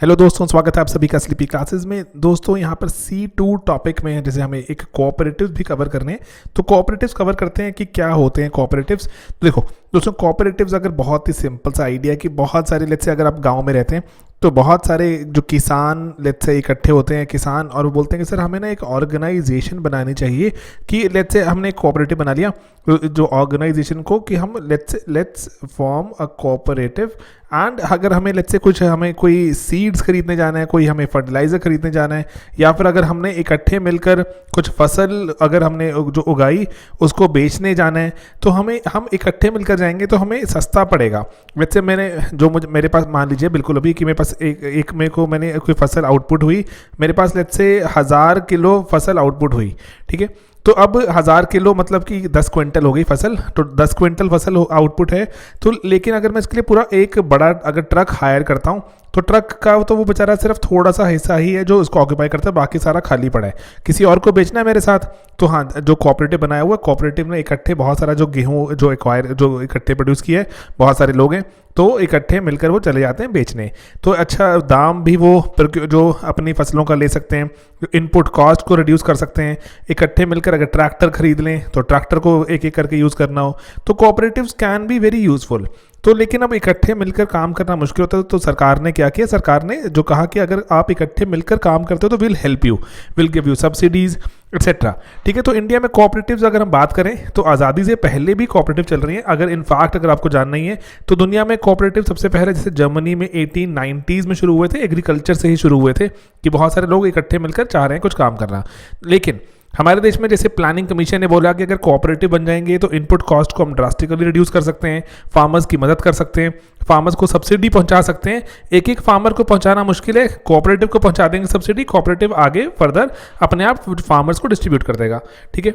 Hello दोस्तों, स्वागत है आप सभी का स्लीपी क्लासेस में। दोस्तों यहाँ पर C2 टॉपिक में जैसे हमें एक कोऑपरेटिव्स भी कवर करने हैं, तो कोऑपरेटिव्स कवर करते हैं कि क्या होते हैं कोऑपरेटिव्स। तो देखो दोस्तों, कोऑपरेटिव्स अगर बहुत ही सिंपल सा आइडिया कि बहुत सारे लेट्स से अगर आप गांव में रहते हैं तो बहुत सारे जो किसान लेट्स से इकट्ठे होते हैं किसान, और वो बोलते हैं कि सर हमें ना एक ऑर्गेनाइजेशन बनानी चाहिए कि लेट्स से हमने एक कोऑपरेटिव बना लिया, जो ऑर्गेनाइजेशन को कि हम let's form a cooperative. And अगर हमें लेट्स से कुछ हमें कोई सीड्स खरीदने जाना है, कोई हमें फर्टिलाइज़र खरीदने जाना है, या फिर अगर हमने इकट्ठे मिलकर कुछ फसल अगर हमने जो उगाई उसको बेचने जाना है, तो हम इकट्ठे मिलकर जाएंगे तो हमें सस्ता पड़ेगा। वैसे मेरे पास मान लीजिए बिल्कुल अभी कि मेरे पास मैंने कोई फसल आउटपुट हुई, मेरे पास लेट्स से 1000 किलो फसल आउटपुट हुई, ठीक है। तो अब 1000 किलो मतलब कि 10 क्विंटल हो गई फसल, तो 10 क्विंटल फसल आउटपुट है। तो लेकिन अगर मैं इसके लिए पूरा एक बड़ा अगर ट्रक हायर करता हूँ तो ट्रक का तो वो बेचारा सिर्फ थोड़ा सा हिस्सा ही है जो उसको ऑक्यूपाई करता है, बाकी सारा खाली पड़ा है, किसी और को बेचना है मेरे साथ। तो हाँ, जो कोऑपरेटिव बनाया हुआ है, कोऑपरेटिव ने इकट्ठे बहुत सारा जो गेहूँ जो इकट्ठे प्रोड्यूस किया है, बहुत सारे लोग हैं तो इकट्ठे मिलकर वो चले जाते हैं बेचने। तो अच्छा दाम भी वो जो अपनी फसलों का ले सकते हैं, इनपुट कॉस्ट को रिड्यूस कर सकते हैं। इकट्ठे मिलकर अगर ट्रैक्टर खरीद लें तो ट्रैक्टर को एक एक करके यूज़ करना हो तो cooperatives can be very useful. तो लेकिन अब इकट्ठे मिलकर काम करना मुश्किल होता है, तो सरकार ने क्या किया, सरकार ने जो कहा कि अगर आप इकट्ठे मिलकर काम करते हो तो will help you, will give you subsidies etcetera, ठीक है। तो इंडिया में कोऑपरेटिव्स अगर हम बात करें तो आज़ादी से पहले भी कोऑपरेटिव चल रही हैं। अगर इनफैक्ट अगर आपको जानना ही है तो दुनिया में कोऑपरेटिव सबसे पहले जैसे जर्मनी में 1890s में शुरू हुए थे, एग्रीकल्चर से ही शुरू हुए थे कि बहुत सारे लोग इकट्ठे मिलकर चाह रहे हैं कुछ काम करना। लेकिन हमारे देश में जैसे प्लानिंग कमीशन ने बोला कि अगर कोऑपरेटिव बन जाएंगे तो इनपुट कॉस्ट को हम ड्रास्टिकली रिड्यूस कर सकते हैं, फार्मर्स की मदद कर सकते हैं, फार्मर्स को सब्सिडी पहुंचा सकते हैं। एक एक फार्मर को पहुंचाना मुश्किल है, कोऑपरेटिव को पहुंचा देंगे सब्सिडी, कोऑपरेटिव आगे फर्दर अपने आप फार्मर्स को डिस्ट्रीब्यूट कर देगा, ठीक है।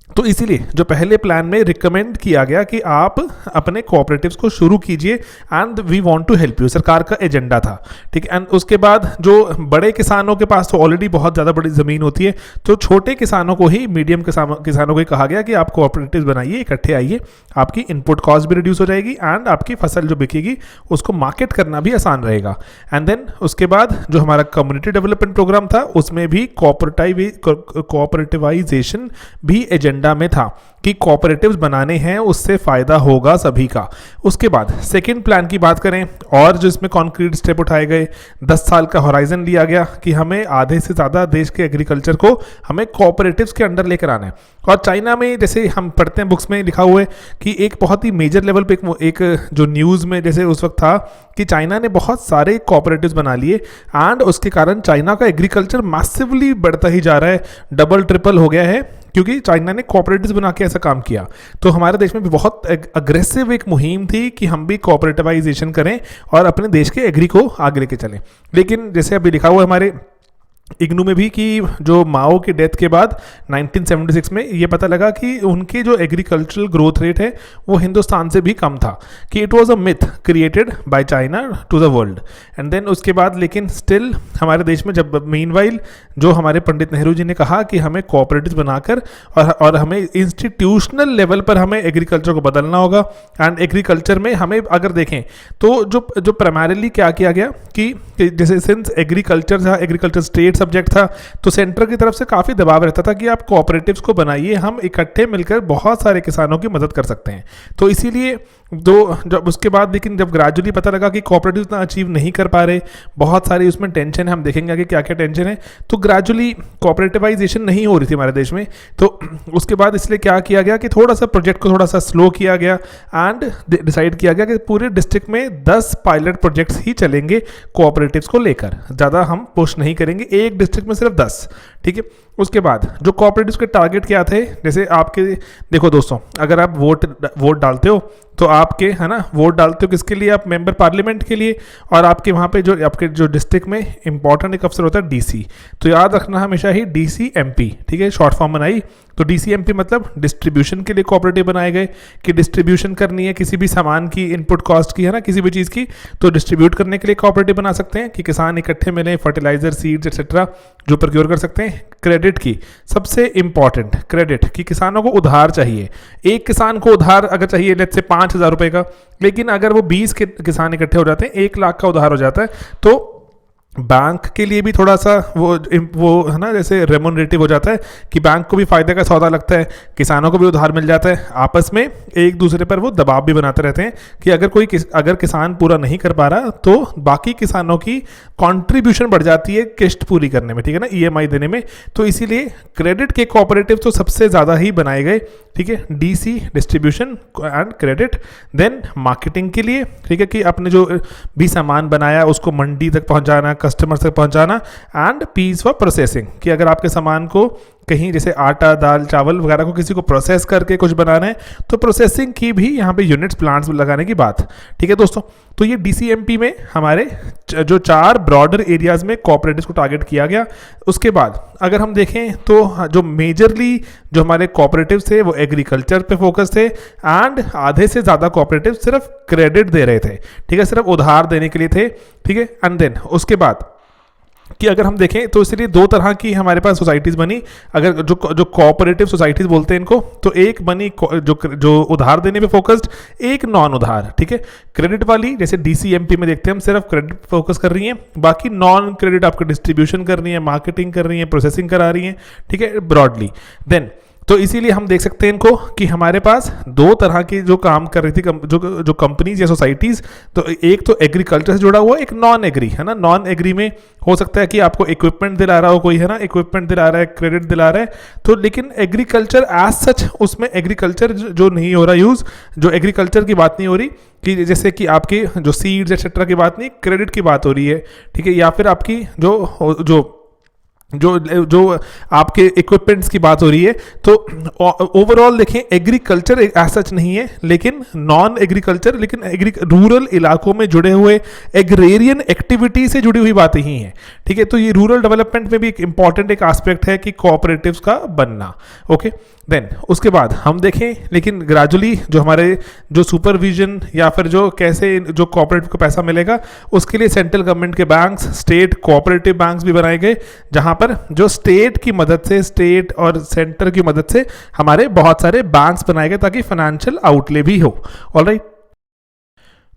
तो इसीलिए जो पहले प्लान में रिकमेंड किया गया कि आप अपने कोऑपरेटिव्स को शुरू कीजिए and we want to help you, सरकार का एजेंडा था, ठीक है। एंड उसके बाद जो बड़े किसानों के पास तो ऑलरेडी बहुत ज़्यादा बड़ी ज़मीन होती है, तो छोटे किसानों को ही, मीडियम किसानों को ही कहा गया कि आप कोऑपरेटिव्स बनाइए, इकट्ठे आइए, आपकी इनपुट कॉस्ट भी रिड्यूस हो जाएगी एंड आपकी फसल जो बिकेगी उसको मार्केट करना भी आसान रहेगा। एंड देन उसके बाद जो हमारा कम्युनिटी डेवलपमेंट प्रोग्राम था उसमें भी कोऑपरेटिवाइजेशन भी एजेंडा में था कि कोऑपरेटिव्स बनाने हैं, उससे फायदा होगा सभी का। उसके बाद सेकंड प्लान की बात करें और जो इसमें कॉन्क्रीट स्टेप उठाए गए, 10 साल का होराइजन लिया गया कि हमें आधे से ज़्यादा देश के एग्रीकल्चर को हमें कोऑपरेटिव्स के अंडर लेकर आना है। और चाइना में जैसे हम पढ़ते हैं बुक्स में लिखा हुआ है कि एक बहुत ही मेजर लेवल पे एक जो न्यूज़ में जैसे उस वक्त था कि चाइना ने बहुत सारे कोऑपरेटिव्स बना लिए एंड उसके कारण चाइना का एग्रीकल्चर मैसिवली बढ़ता ही जा रहा है, डबल ट्रिपल हो गया है, क्योंकि चाइना ने कोऑपरेटिव्स बना के ऐसा काम किया। तो हमारे देश में भी बहुत अग्रेसिव एक मुहिम थी कि हम भी कोऑपरेटिवाइजेशन करें और अपने देश के एग्री को आगे लेके चलें। लेकिन जैसे अभी लिखा हुआ है हमारे इग्नू में भी कि जो माओ के डेथ के बाद 1976 में ये पता लगा कि उनके जो एग्रीकल्चरल ग्रोथ रेट है वो हिंदुस्तान से भी कम था, कि it was a myth created by China to the world. And then उसके बाद लेकिन स्टिल हमारे देश में जब मीनवाइल जो हमारे पंडित नेहरू जी ने कहा कि हमें कोऑपरेटिव बनाकर और हमें इंस्टीट्यूशनल लेवल पर हमें एग्रीकल्चर को बदलना होगा। एंड एग्रीकल्चर में हमें अगर देखें तो जो प्राइमरीली क्या किया गया कि जैसे सिंस एग्रीकल्चर स्टेट सब्जेक्ट था, तो सेंटर की तरफ से काफ़ी दबाव रहता था कि आप कोऑपरेटिव्स को बनाइए, हम इकट्ठे मिलकर बहुत सारे किसानों की मदद कर सकते हैं। तो इसीलिए जब उसके बाद लेकिन जब ग्रेजुअली पता लगा कि कोऑपरेटिव्स इतना अचीव नहीं कर पा रहे, बहुत सारी उसमें टेंशन है, हम देखेंगे आगे क्या क्या टेंशन है, तो ग्रेजुअली कोऑपरेटिवाइजेशन नहीं हो रही थी हमारे देश में। तो उसके बाद इसलिए क्या किया गया कि थोड़ा सा प्रोजेक्ट को थोड़ा सा स्लो किया गया एंड डिसाइड किया गया कि पूरे डिस्ट्रिक्ट में 10 पायलट प्रोजेक्ट्स ही चलेंगे कोऑपरेटिव्स को लेकर, ज़्यादा हम पुश नहीं करेंगे, एक डिस्ट्रिक्ट में सिर्फ 10, ठीक है। उसके बाद जो कोऑपरेटिव्स के टारगेट क्या थे, जैसे आपके देखो दोस्तों, अगर आप वोट डालते हो तो आपके है ना, वोट डालते हो किसके लिए, आप मेंबर पार्लियामेंट के लिए, और आपके वहाँ पे जो आपके जो डिस्ट्रिक्ट में इंपॉर्टेंट एक अफसर होता है डीसी, तो याद रखना हमेशा ही DCMP, ठीक है, शॉर्ट फॉर्म बनाई। तो DCMP मतलब डिस्ट्रीब्यूशन के लिए कोऑपरेटिव बनाए गए कि डिस्ट्रीब्यूशन करनी है किसी भी सामान की, इनपुट कॉस्ट की, है ना, किसी भी चीज़ की, तो डिस्ट्रीब्यूट करने के लिए कोऑपरेटिव बना सकते हैं कि किसान इकट्ठे मिलें, फर्टिलाइजर, सीड्स एक्सेट्रा जो प्रोक्योर कर सकते हैं। क्रेडिट की सबसे इंपॉर्टेंट, क्रेडिट कि किसानों को उधार चाहिए, एक किसान को उधार अगर चाहिए लेट्स से 5000 रुपये का, लेकिन अगर वो 20 के किसान इकट्ठे हो जाते हैं 1 लाख का उधार हो जाता है, तो बैंक के लिए भी थोड़ा सा वो है ना, जैसे रेमुनरेटिव हो जाता है कि बैंक को भी फायदे का सौदा लगता है, किसानों को भी उधार मिल जाता है, आपस में एक दूसरे पर वो दबाव भी बनाते रहते हैं कि अगर किसान पूरा नहीं कर पा रहा तो बाकी किसानों की कंट्रीब्यूशन बढ़ जाती है किस्त पूरी करने में, ठीक है ना, ईएमआई देने में। तो इसीलिए क्रेडिट के कोऑपरेटिव तो सबसे ज़्यादा ही बनाए गए, ठीक है, DC distribution and credit. Then marketing के लिए, ठीक है, कि अपने जो भी सामान बनाया उसको मंडी तक पहुंचाना, कस्टमर तक पहुंचाना। एंड पीस फॉर प्रोसेसिंग, कि अगर आपके सामान को कहीं जैसे आटा, दाल, चावल वगैरह को किसी को प्रोसेस करके कुछ बनाना है तो प्रोसेसिंग की भी यहाँ पे यूनिट्स, प्लांट्स लगाने की बात, ठीक है दोस्तों। तो ये डीसीएमपी में हमारे जो 4 ब्रॉडर एरियाज में कोऑपरेटिव्स को टारगेट किया गया। उसके बाद अगर हम देखें तो जो मेजरली जो हमारे कोऑपरेटिव्स थे वो एग्रीकल्चर पे फोकस थे, एंड आधे से ज़्यादा कोऑपरेटिव सिर्फ क्रेडिट दे रहे थे, ठीक है, सिर्फ उधार देने के लिए थे, ठीक है। एंड देन उसके बाद कि अगर हम देखें तो इसलिए 2 तरह की हमारे पास सोसाइटीज़ बनी, अगर जो कोऑपरेटिव सोसाइटीज़ बोलते हैं इनको, तो एक बनी जो उधार देने पे फोकस्ड, एक नॉन उधार, ठीक है। क्रेडिट वाली जैसे डीसीएमपी में देखते हैं हम सिर्फ क्रेडिट फोकस कर रही हैं, बाकी नॉन क्रेडिट आपको डिस्ट्रीब्यूशन कर रही है, मार्केटिंग कर रही है, प्रोसेसिंग करा रही हैं, ठीक है, ब्रॉडली। देन तो इसीलिए हम देख सकते हैं इनको कि हमारे पास 2 तरह की जो काम कर रही थी जो कंपनीज या सोसाइटीज़, तो एक तो एग्रीकल्चर से जुड़ा हुआ, एक नॉन एग्री, है ना। नॉन एग्री में हो सकता है कि आपको इक्विपमेंट दिला रहा हो कोई, है ना, इक्विपमेंट दिला रहा है, क्रेडिट दिला रहा है, तो लेकिन एग्रीकल्चर एज सच उसमें एग्रीकल्चर जो नहीं हो रहा यूज़, जो एग्रीकल्चर की बात नहीं हो रही, कि जैसे कि आपके जो सीड्स एक्सेट्रा की बात नहीं, क्रेडिट की बात हो रही है, ठीक है, या फिर आपकी जो आपके इक्विपमेंट्स की बात हो रही है। तो ओवरऑल देखें एग्रीकल्चर ऐसा सच नहीं है, लेकिन नॉन एग्रीकल्चर, लेकिन रूरल इलाकों में जुड़े हुए एग्रेरियन एक्टिविटी से जुड़ी हुई बातें ही हैं, ठीक है। तो ये रूरल डेवलपमेंट में भी एक इंपॉर्टेंट एक एस्पेक्ट है कि कोऑपरेटिव्स का बनना, ओके। देन उसके बाद हम देखें, लेकिन ग्रेजुअली जो हमारे जो सुपरविजन या फिर जो कैसे जो कोऑपरेटिव को पैसा मिलेगा, उसके लिए सेंट्रल गवर्नमेंट के बैंक्स, स्टेट कोऑपरेटिव बैंक्स भी बनाए गए, जहां पर जो स्टेट की मदद से, स्टेट और सेंटर की मदद से हमारे बहुत सारे बैंक्स बनाए गए ताकि फाइनेंशियल आउटले भी हो। ऑलराइट,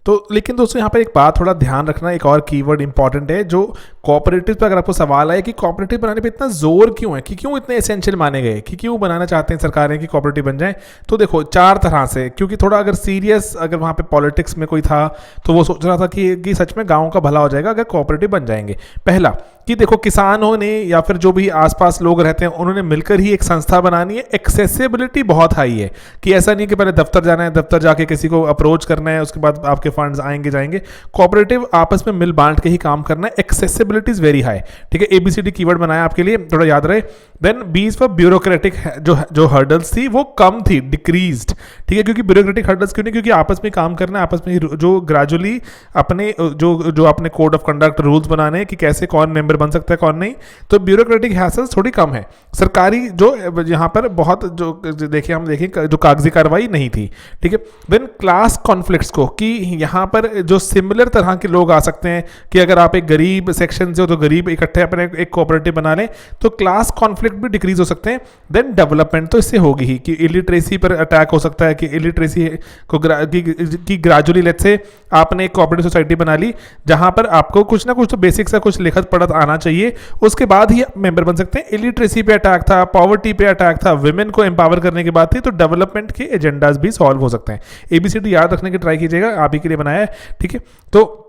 तो लेकिन दोस्तों यहाँ पर एक बात थोड़ा ध्यान रखना, एक और कीवर्ड इंपॉर्टेंट है जो कोऑपरेटिव पर अगर आपको सवाल आए कि कोऑपरेटिव बनाने पे इतना जोर क्यों है, कि क्यों इतने एसेंशियल माने गए, कि क्यों बनाना चाहते हैं सरकारें कि कोऑपरेटिव बन जाए, तो देखो 4 तरह से, क्योंकि थोड़ा अगर सीरियस अगर वहाँ पे पॉलिटिक्स में कोई था तो वो सोच रहा था कि सच में गाँव का भला हो जाएगा अगर कोऑपरेटिव बन जाएंगे। पहला कि देखो किसानों ने या फिर जो भी आसपास लोग रहते हैं उन्होंने मिलकर ही एक संस्था बनानी है, एक्सेसिबिलिटी बहुत हाई है, कि ऐसा नहीं कि पहले दफ्तर जाना है, दफ्तर जाके किसी को अप्रोच करना है, उसके बाद आपके फंड्स आएंगे जाएंगे। कोऑपरेटिव आपस में मिल बांट के ही काम करना है, एक्सेसिबिलिटी इज वेरी हाई, ठीक है। एबीसीडी कीवर्ड बनाया आपके लिए, थोड़ा याद रहे। देन बीज फॉर ब्यूरोक्रेटिक, जो हर्डल्स थी वो कम थी, डिक्रीज्ड, ठीक है। क्योंकि ब्यूरोक्रेटिक हर्डल्स क्यों नहीं, क्योंकि आपस में काम करना है, आपस में जो ग्रेजुअली अपने जो अपने कोड ऑफ कंडक्ट रूल्स बनाने हैं कि कैसे कौन मेंबर बन सकता है कौन नहीं, तो ब्यूरोक्रेटिक हैसल्स थोड़ी कम है। सरकारी जो यहाँ पर बहुत जो देखिए हम देखें जो कागजी कार्रवाई नहीं थी, ठीक है। देन क्लास कॉन्फ्लिक्ट्स को, कि यहाँ पर जो सिमिलर तरह के लोग आ सकते हैं, कि अगर आप एक गरीब सेक्शन से हो तो गरीब इकट्ठे अपने एक कोऑपरेटिव बना लें, तो क्लास कॉन्फ्लिक्ट भी डिक्रीज हो सकते हैं। देन डेवलपमेंट तो इससे होगी ही, कि इलिटरेसी पर अटैक हो सकता है, कि इलिटरेसी को कि ग्रेजुअली लेट्स से आपने एक कोऑपरेटिव सोसाइटी बना ली जहां पर आपको कुछ ना कुछ तो बेसिक सा कुछ लिखत पढ़त आना चाहिए, उसके बाद ही मेंबर बन सकते हैं। इलिटरेसी पे अटैक था, पॉवर्टी पे अटैक था, विमेन को एम्पावर करने की बात थी, तो डेवलपमेंट के एजेंडाज भी सॉल्व हो सकते हैं। एबीसीडी याद रखने की ट्राई कीजिएगा, आप ही के लिए बनाया है, ठीक है। तो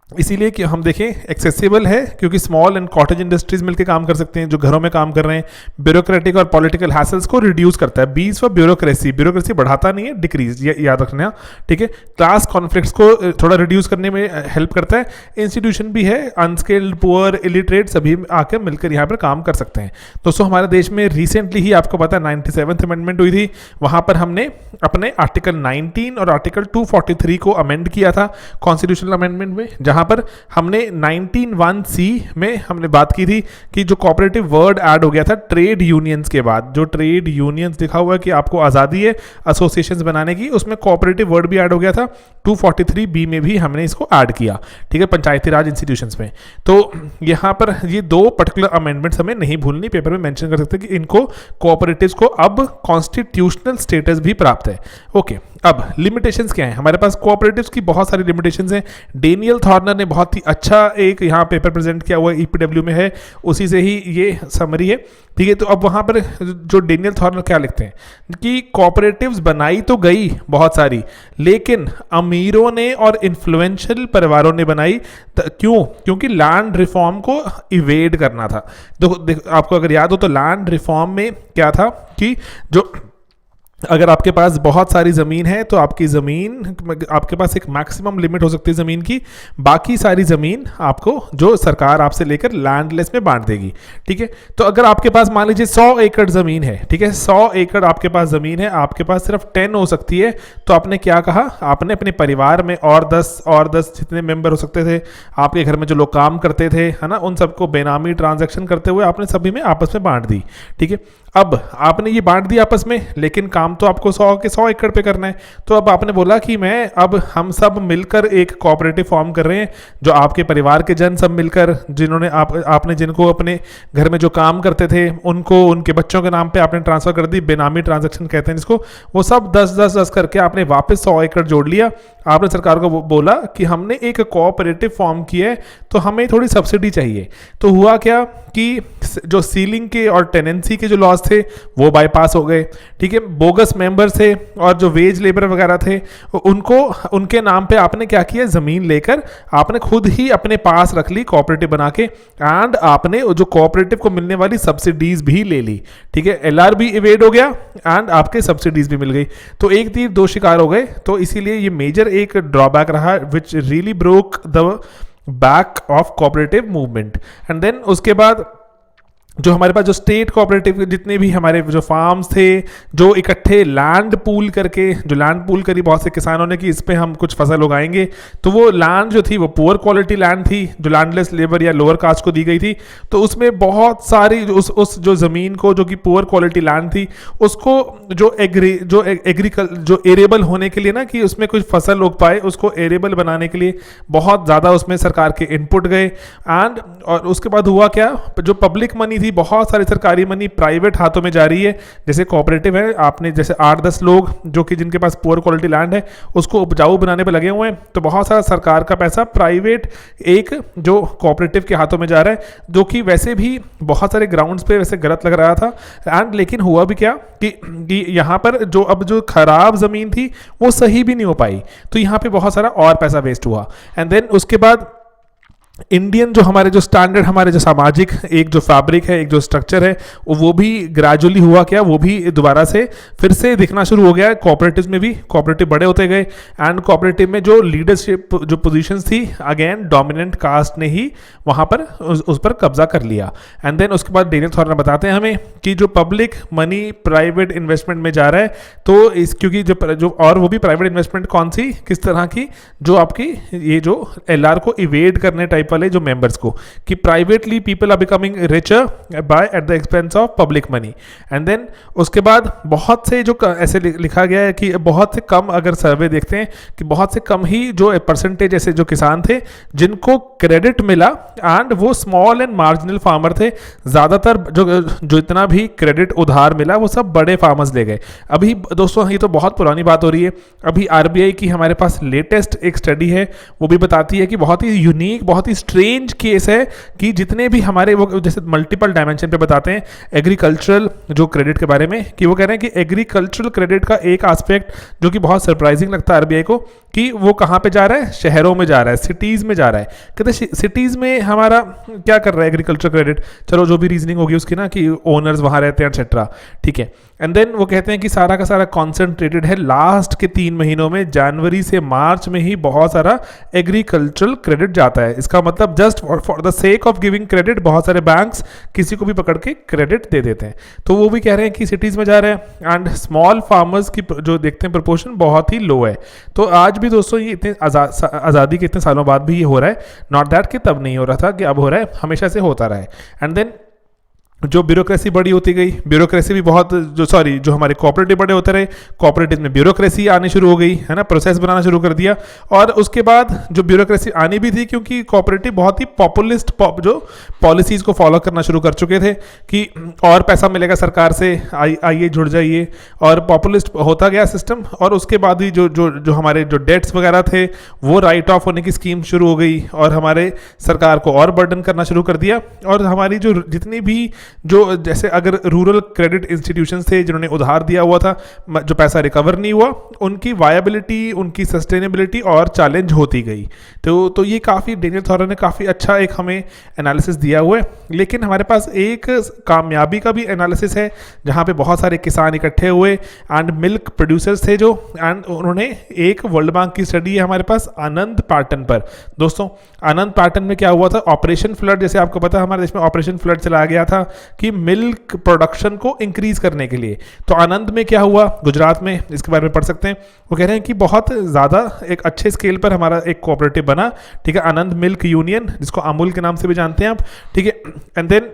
इसीलिए कि हम देखें एक्सेसिबल है क्योंकि स्मॉल एंड कॉटेज इंडस्ट्रीज मिलकर काम कर सकते हैं जो घरों में काम कर रहे हैं। ब्यूरोक्रेटिक और पॉलिटिकल हैसल्स को रिड्यूस करता है, बीज फॉर ब्यूरोक्रेसी बढ़ाता नहीं है, डिक्रीज, ये याद रखना, ठीक है। क्लास कॉन्फ्लिक्ट्स को थोड़ा रिड्यूस करने में हेल्प करता है। इंस्टीट्यूशन भी है, अनस्किल्ड, पुअर, इलिटरेट सभी आकर मिलकर यहाँ पर काम कर सकते हैं। दोस्तों हमारे देश में रिसेंटली ही आपको पता है 97th अमेंडमेंट हुई थी, वहाँ पर हमने अपने आर्टिकल 19 और आर्टिकल 243 को अमेंड किया था कॉन्स्टिट्यूशनल अमेंडमेंट में, जहाँ पर हमने 19(1)(c) में हमने बात की थी कि जो कोऑपरेटिव वर्ड ऐड हो गया था ट्रेड यूनियंस के बाद, जो ट्रेड यूनियंस लिखा हुआ है कि आपको आज़ादी है एसोसिएशंस बनाने की, उसमें कोऑपरेटिव वर्ड भी ऐड हो गया था। 243B में भी हमने इसको ऐड किया, ठीक है, पंचायती राज इंस्टीट्यूशंस में। तो यहाँ पर ये 2 पर्टिकुलर अमेंडमेंट्स हमें नहीं भूलनी, पेपर में मेंशन कर सकते हैं कि इनको कोऑपरेटिव्स को अब कॉन्स्टिट्यूशनल स्टेटस भी प्राप्त है। ओके, अब लिमिटेशंस क्या है हमारे पास, कोऑपरेटिव्स की बहुत सारी लिमिटेशंस हैं। डेनियल थॉर्नर ने बहुत ही अच्छा एक यहाँ पेपर प्रेजेंट किया हुआ ईपीडब्ल्यू में है, उसी से ही ये समरी है, ठीक है। तो अब वहाँ पर जो डेनियल थॉर्नर क्या लिखते हैं कि कोऑपरेटिव्स बनाई तो गई बहुत सारी, लेकिन अमीरों ने और इन्फ्लुएंशियल परिवारों ने बनाई। क्यों? क्योंकि लैंड रिफॉर्म को इवेड करना था। देखो आपको अगर याद हो तो लैंड रिफॉर्म में क्या था कि जो अगर आपके पास बहुत सारी ज़मीन है तो आपकी ज़मीन, आपके पास एक मैक्सिमम लिमिट हो सकती है ज़मीन की, बाकी सारी ज़मीन आपको जो सरकार आपसे लेकर लैंडलेस में बांट देगी, ठीक है। तो अगर आपके पास मान लीजिए 100 एकड़ ज़मीन है, ठीक है, 100 एकड़ आपके पास ज़मीन है, आपके पास सिर्फ 10 हो सकती है, तो आपने क्या कहा, आपने अपने परिवार में और 10 जितने मेंबर हो सकते थे, आपके घर में जो लोग काम करते थे, है ना, उन सबको बेनामी ट्रांजैक्शन करते हुए आपने सभी में आपस में बांट दी, ठीक है। अब आपने ये बांट दिया आपस में, लेकिन काम तो आपको 100 के 100 एकड़ पे करना है। तो अब आपने बोला कि हम सब मिलकर एक कोऑपरेटिव फॉर्म कर रहे हैं, जो आपके परिवार के जन सब मिलकर, जिन्होंने आपने जिनको अपने घर में जो काम करते थे उनको उनके बच्चों के नाम पे आपने ट्रांसफर कर दी, बेनामी ट्रांजैक्शन कहते हैं जिसको, वो सब 10-10 करके आपने वापस 100 एकड़ जोड़ लिया। आपने सरकार को बोला कि हमने एक कोऑपरेटिव फॉर्म किया है तो हमें थोड़ी सब्सिडी चाहिए। तो हुआ क्या कि जो सीलिंग के और टेनेंसी के जो लॉज थे वो बाईपास हो गए, ठीक है। बोगस मेंबर थे और जो वेज लेबर वगैरह थे उनको, उनके नाम पे आपने क्या किया, ज़मीन लेकर आपने खुद ही अपने पास रख ली कोऑपरेटिव बना के, एंड आपने जो कोऑपरेटिव को मिलने वाली सब्सिडीज भी ले ली, ठीक है। एलआर भी इवेड हो गया एंड आपके सब्सिडीज भी मिल गई। तो एक तीर दो शिकार हो गए। तो इसीलिए ये मेजर एक ड्रॉबैक रहा which really broke the back of cooperative movement. And then उसके बाद जो हमारे पास जो स्टेट कोऑपरेटिव जितने भी हमारे जो फार्म्स थे, जो इकट्ठे लैंड पूल करके, जो लैंड पूल करी बहुत से किसानों ने कि इस पे हम कुछ फसल उगाएंगे, तो वो लैंड जो थी वो पुअर क्वालिटी लैंड थी जो लैंडलेस लेबर या लोअर कास्ट को दी गई थी। तो उसमें बहुत सारी उस जो ज़मीन को जो कि पुअर क्वालिटी लैंड थी उसको जो एरेबल होने के लिए ना, कि उसमें कुछ फसल उग पाए, उसको एरेबल बनाने के लिए बहुत ज़्यादा उसमें सरकार के इनपुट गए। एंड और उसके बाद हुआ क्या, जो पब्लिक मनी थी, बहुत सारी सरकारी मनी प्राइवेट हाथों में जा रही है। जैसे कोऑपरेटिव है, आपने जैसे 8-10 लोग जो कि जिनके पास पुअर क्वालिटी लैंड है उसको उपजाऊ बनाने पे लगे हुए हैं, तो बहुत सारा सरकार का पैसा प्राइवेट एक जो कोऑपरेटिव के हाथों में जा रहा है, जो कि वैसे भी बहुत सारे ग्राउंड्स पे वैसे गलत लग रहा था। एंड लेकिन हुआ भी क्या कि यहाँ पर जो खराब ज़मीन थी वो सही भी नहीं हो पाई, तो यहाँ पे बहुत सारा और पैसा वेस्ट हुआ। एंड देन उसके बाद इंडियन जो हमारे जो स्टैंडर्ड, हमारे जो सामाजिक एक जो फैब्रिक है, एक जो स्ट्रक्चर है, वो भी ग्रेजुअली हुआ क्या, वो भी दोबारा से फिर से दिखना शुरू हो गया। कोऑपरेटिव में भी कोऑपरेटिव बड़े होते गए एंड कोऑपरेटिव में जो लीडरशिप जो पोजीशंस थी, अगेन डोमिनेंट कास्ट ने ही वहाँ पर उस पर कब्जा कर लिया। एंड देन उसके बाद डेनियल थॉर्नर बताते हैं हमें कि जो पब्लिक मनी प्राइवेट इन्वेस्टमेंट में जा रहा है, तो क्योंकि जो और वो भी प्राइवेट इन्वेस्टमेंट कौन सी, किस तरह की, जो आपकी ये जो एलआर को इवेड करने टाइप वाले जो मेंबर्स को, कि privately people are becoming richer by at the expense of public money. And then उसके बाद बहुत से जो ऐसे लिखा गया है कि बहुत से कम, अगर सर्वे देखते हैं कि बहुत से कम ही जो परसेंटेज ऐसे जो किसान थे जिनको क्रेडिट मिला, एंड वो स्मॉल एंड मार्जिनल फार्मर थे। ज्यादातर जो इतना भी क्रेडिट उधार मिला वो सब बड़े फार्मर्स ले गए। अभी दोस्तों ये तो बहुत पुरानी बात हो रही है, अभी आरबीआई की हमारे पास लेटेस्ट एक स्टडी है, वो भी बताती है कि बहुत ही यूनिक, बहुत ही स्ट्रेंज केस है कि जितने भी हमारे वो जैसे मल्टीपल डायमेंशन पे बताते हैं एग्रीकल्चरल जो क्रेडिट के बारे में, कि वो कह रहे हैं कि एग्रीकल्चरल क्रेडिट का एक एस्पेक्ट जो कि बहुत सरप्राइजिंग लगता है आरबीआई को, कि वो कहाँ पे जा रहा है, शहरों में जा रहा है, सिटीज में जा रहा है। कहते सिटीज में हमारा क्या कर रहा है एग्रीकल्चर क्रेडिट, चलो जो भी रीजनिंग होगी उसकी ना, कि ओनर्स वहाँ रहते हैं एक्सेट्रा, ठीक है। एंड देन वो कहते हैं कि सारा का सारा कॉन्सेंट्रेटेड है लास्ट के 3 महीनों में, जनवरी से मार्च में ही बहुत सारा एग्रीकल्चरल क्रेडिट जाता है। इसका मतलब just for the sake of giving credit बहुत सारे बैंक्स किसी को भी पकड़ के क्रेडिट दे देते हैं। तो वो भी कह रहे हैं कि सिटीज में जा रहे हैं एंड स्मॉल फार्मर्स की जो देखते हैं प्रोपोर्शन बहुत ही लो है। तो आज भी दोस्तों ये इतने आज़ादी के इतने सालों बाद भी ये हो रहा है, नॉट दैट कि तब नहीं हो रहा था, कि अब हो रहा है, हमेशा से होता रहा है। एंड देन जो ब्यूरोक्रेसी बड़ी होती गई, ब्यूरोक्रेसी भी बहुत जो हमारे कोऑपरेटिव बड़े होते रहे, कोऑपरेटिव में ब्यूरोक्रेसी आनी शुरू हो गई है ना, प्रोसेस बनाना शुरू कर दिया। और उसके बाद जो ब्यूरोक्रेसी आनी भी थी, क्योंकि कोऑपरेटिव बहुत ही पॉपुलिस्ट जो पॉलिसीज़ को फॉलो करना शुरू कर चुके थे कि और पैसा मिलेगा सरकार से, आइए जुड़ जाइए, और पॉपुलिस्ट होता गया सिस्टम। और उसके बाद ही जो हमारे जो डेट्स वगैरह थे वो राइट ऑफ होने की स्कीम शुरू हो गई, और हमारे सरकार को और बर्डन करना शुरू कर दिया। और हमारी जो जितनी भी जो जैसे अगर रूरल क्रेडिट इंस्टीट्यूशंस थे जिन्होंने उधार दिया हुआ था, जो पैसा रिकवर नहीं हुआ, उनकी वायबिलिटी, उनकी सस्टेनेबिलिटी और चैलेंज होती गई। तो ये काफ़ी डेनियल थॉरो ने काफ़ी अच्छा एक हमें एनालिसिस दिया हुआ है। लेकिन हमारे पास एक कामयाबी का भी एनालिसिस है, जहाँ पे बहुत सारे किसान इकट्ठे हुए एंड मिल्क प्रोड्यूसर्स थे जो, एंड उन्होंने एक वर्ल्ड बैंक की स्टडी है हमारे पास आनंद पैटर्न पर। दोस्तों आनंद पैटर्न में क्या हुआ था, ऑपरेशन फ्लड, जैसे आपको पता है हमारे देश में ऑपरेशन फ्लड चलाया गया था कि मिल्क प्रोडक्शन को इंक्रीज करने के लिए। तो आनंद में क्या हुआ गुजरात में, इसके बारे में पढ़ सकते हैं। वो कह रहे हैं कि बहुत ज़्यादा एक अच्छे स्केल पर हमारा एक कोऑपरेटिव बना, ठीक है, आनंद मिल्क यूनियन, जिसको अमूल के नाम से भी जानते हैं आप, ठीक है। एंड देन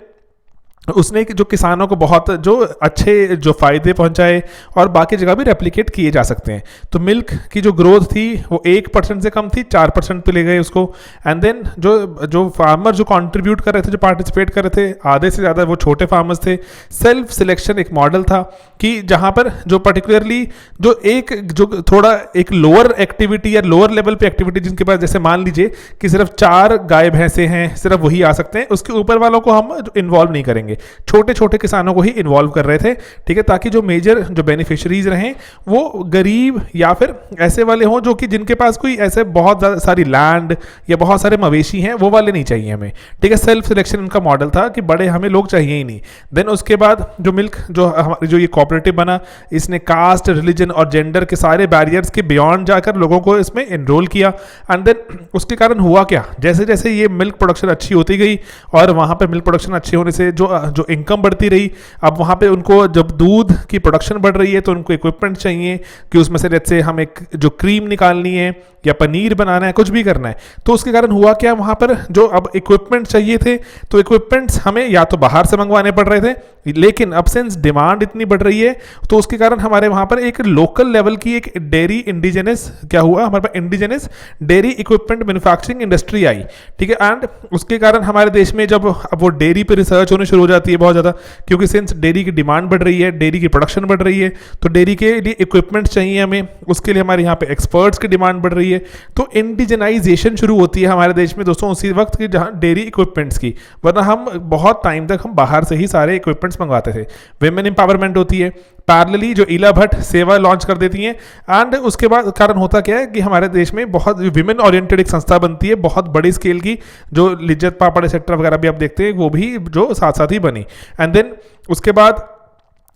उसने जो किसानों को बहुत जो अच्छे जो फ़ायदे पहुंचाए, और बाकी जगह भी रेप्लिकेट किए जा सकते हैं। तो मिल्क की जो ग्रोथ थी वो 1% से कम थी, 4% पे ले गए उसको। एंड देन जो फार्मर जो कंट्रीब्यूट कर रहे थे, जो पार्टिसिपेट कर रहे थे, आधे से ज़्यादा वो छोटे फार्मर्स थे। सेल्फ सिलेक्शन एक मॉडल था कि जहाँ पर जो पर्टिकुलरली जो थोड़ा एक लोअर एक्टिविटी या लोअर लेवल पे एक्टिविटी, जिनके पास जैसे मान लीजिए कि सिर्फ 4 गाय भैंसे हैं, सिर्फ वही आ सकते हैं, उसके ऊपर वालों को हम इन्वॉल्व नहीं करेंगे, छोटे छोटे किसानों को ही इन्वॉल्व कर रहे थे, ठीक है, ताकि जो मेजर जो बेनिफिशियरीज रहें वो गरीब या फिर ऐसे वाले हों जो कि जिनके पास कोई ऐसे बहुत सारी लैंड या बहुत सारे मवेशी हैं, वो वाले नहीं चाहिए हमें, ठीक है। सेल्फ सिलेक्शन उनका मॉडल था कि बड़े हमें लोग चाहिए ही नहीं। देन उसके बाद जो मिल्क जो ये कोऑपरेटिव बना, इसने कास्ट, रिलीजन और जेंडर के सारे बैरियर्स के बियॉन्ड जाकर लोगों को इसमें एनरोल किया। एंड देन उसके कारण हुआ क्या, जैसे जैसे ये मिल्क प्रोडक्शन अच्छी होती गई और वहाँ पर मिल्क प्रोडक्शन अच्छे होने से जो इनकम बढ़ती रही, अब वहाँ पे उनको जब दूध की प्रोडक्शन बढ़ रही है तो उनको इक्विपमेंट चाहिए कि उसमें से जैसे हम एक जो क्रीम निकालनी है या पनीर बनाना है, कुछ भी करना है। तो उसके कारण हुआ क्या, वहाँ पर जो अब इक्विपमेंट चाहिए थे, तो इक्विपमेंट्स हमें या तो बाहर से मंगवाने पड़ रहे थे, लेकिन अब सिंस डिमांड इतनी बढ़ रही है तो उसके कारण हमारे वहाँ पर एक लोकल लेवल की एक डेयरी इंडिजिनस क्या हुआ, हमारे पास indigenous dairy equipment manufacturing industry आई, ठीक है। एंड उसके कारण हमारे देश में जब अब वो डेयरी पर रिसर्च होने शुरू हो जाती है बहुत ज़्यादा, क्योंकि सिंस डेयरी की डिमांड बढ़ रही है, डेयरी की प्रोडक्शन बढ़ रही है, तो डेयरी के लिए इक्विपमेंट चाहिए हमें, उसके लिए हमारे यहाँ पे एक्सपर्ट्स की डिमांड बढ़ रही है। तो इंडिजनाइजेशन शुरू होती है हमारे देश में दोस्तों उसी वक्त की जहाँ डेयरी इक्विपमेंट्स की, वरना हम बहुत टाइम तक हम बाहर से ही सारे इक्विपमेंट्स मंगवाते थे। विमेन एम्पावरमेंट होती है, पैरेलली जो ईला भट्ट सेवा लॉन्च कर देती हैं। एंड उसके बाद कारण होता क्या है कि हमारे देश में बहुत विमेन ओरिएंटेड एक संस्था बनती है, बहुत बड़ी स्केल की, जो लिज्जत पापड़ एक्सेट्रा वगैरह भी आप देखते हैं, वो भी जो साथ साथ ही बनी। एंड देन उसके बाद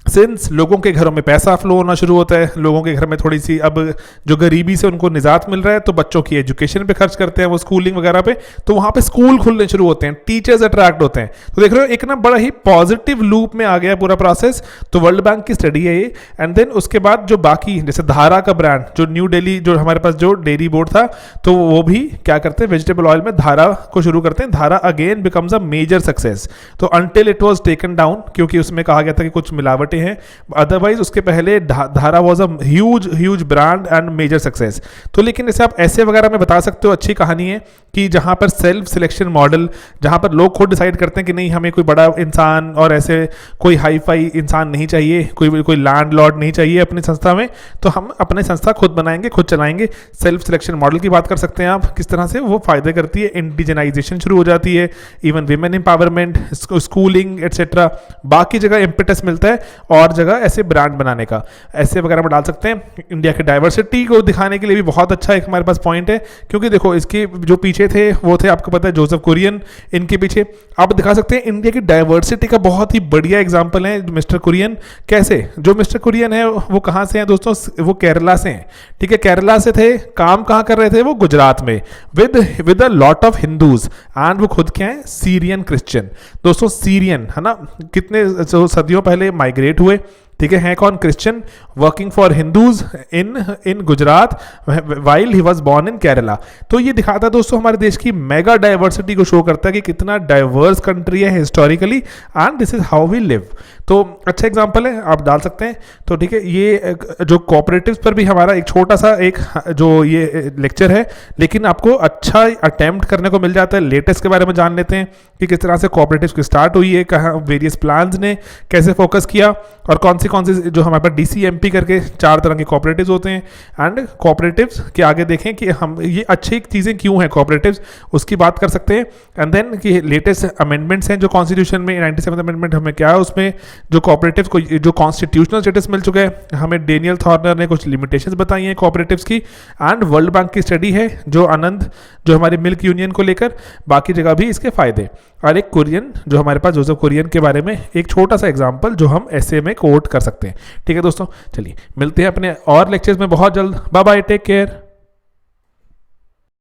सिंस लोगों के घरों में पैसा फ्लो होना शुरू होता है, लोगों के घर में थोड़ी सी अब जो गरीबी से उनको निजात मिल रहा है, तो बच्चों की एजुकेशन पे खर्च करते हैं, वो स्कूलिंग वगैरह पे, तो वहाँ पे स्कूल खुलने शुरू होते हैं, टीचर्स अट्रैक्ट होते हैं। तो देख रहे हो एक ना बड़ा ही पॉजिटिव लूप में आ गया पूरा प्रोसेस। तो वर्ल्ड बैंक की स्टडी है ये। एंड देन उसके बाद जो बाकी जैसे धारा का ब्रांड, जो न्यू दिल्ली जो हमारे पास जो डेयरी बोर्ड था, तो वो भी क्या करते हैं, वेजिटेबल ऑयल में धारा को शुरू करते हैं। Dhara again becomes a major success. तो until it was taken down, क्योंकि उसमें कहा गया था कि कुछ मिलावटें हैं, अदरवाइज उसके पहले Dhara was a huge brand and major success. तो लेकिन जैसे आप ऐसे वगैरह में बता सकते हो, अच्छी कहानी है कि जहां पर सेल्फ सिलेक्शन मॉडल, जहां पर लोग खुद डिसाइड करते हैं कि नहीं हमें कोई बड़ा इंसान और ऐसे कोई हाई फाई इंसान नहीं चाहिए, कोई लैंड लॉर्ड नहीं चाहिए अपनी संस्था में, तो हम अपनी संस्था खुद बनाएंगे, खुद चलाएंगे। सेल्फ सिलेक्शन मॉडल की बात कर सकते हैं आप, किस तरह से वो फायदे करती है। इंडिजनाइजेशन शुरू हो जाती है, even women empowerment, schooling etcetera, बाकी जगह इम्पेटस मिलता है और जगह ऐसे ब्रांड बनाने का, ऐसे वगैरह में डाल सकते हैं। इंडिया की डाइवर्सिटी को दिखाने के लिए भी बहुत अच्छा एक हमारे पास पॉइंट है, क्योंकि देखो इसके जो पीछे थे वो थे, आपको पता है, जोसेफ कुरियन। इनके पीछे आप दिखा सकते हैं इंडिया की डाइवर्सिटी का बहुत ही बढ़िया एग्जांपल है मिस्टर कुरियन। कैसे, जो मिस्टर कुरियन है वो कहाँ से हैं दोस्तों, वो केरला से हैं, ठीक है। केरला से थे, काम कहाँ कर रहे थे, वो गुजरात में, with a lot of Hindus, and वो खुद क्या है, सीरियन क्रिश्चियन। दोस्तों सीरियन है ना, कितने सदियों पहले माइग्रेट हुए, ठीक है कौन? Christian working for Hindus in Gujarat while he was born in Kerala. तो ये दिखाता है दोस्तों हमारे देश की मेगा डाइवर्सिटी को शो करता है कि कितना डाइवर्स कंट्री है historically, and this is how we live. तो अच्छा एग्जांपल है, आप डाल सकते हैं। तो ठीक है, ये जो कोऑपरेटिव्स पर भी हमारा एक छोटा सा एक जो ये लेक्चर है, लेकिन आपको अच्छा अटेम्प्ट करने को मिल जाता है। लेटेस्ट के बारे में जान लेते हैं कि किस तरह से कोऑपरेटिव्स की स्टार्ट हुई है, कहाँ वेरियस प्लान्स ने कैसे फोकस किया, और कौन सी जो हमारे पास DCMP करके 4 तरह के कोऑपरेटिव्स होते हैं। एंड कोऑपरेटिव्स के आगे देखें कि हम ये अच्छी चीज़ें क्यों हैं कोऑपरेटिव्स, उसकी बात कर सकते हैं। एंड देन कि लेटेस्ट अमेंडमेंट्स हैं जो कॉन्स्टिट्यूशन में 97th अमेंडमेंट हमें क्या है, उसमें जो कोऑपरेटिव्स को जो कॉन्स्टिट्यूशनल स्टेटस मिल चुका है, हमें डेनियल थॉर्नर ने कुछ लिमिटेशंस बताई हैं कोऑपरेटिव्स की। एंड वर्ल्ड बैंक की स्टडी है जो आनंद जो हमारे मिल्क यूनियन को लेकर, बाकी जगह भी इसके फायदे, और एक कुरियन जो हमारे पास जोसेफ कुरियन के बारे में एक छोटा सा एग्जांपल जो हम ऐसे में कोट कर सकते हैं। ठीक है दोस्तों, चलिए मिलते हैं अपने और लेक्चर्स में बहुत जल्द। Bye bye, take care.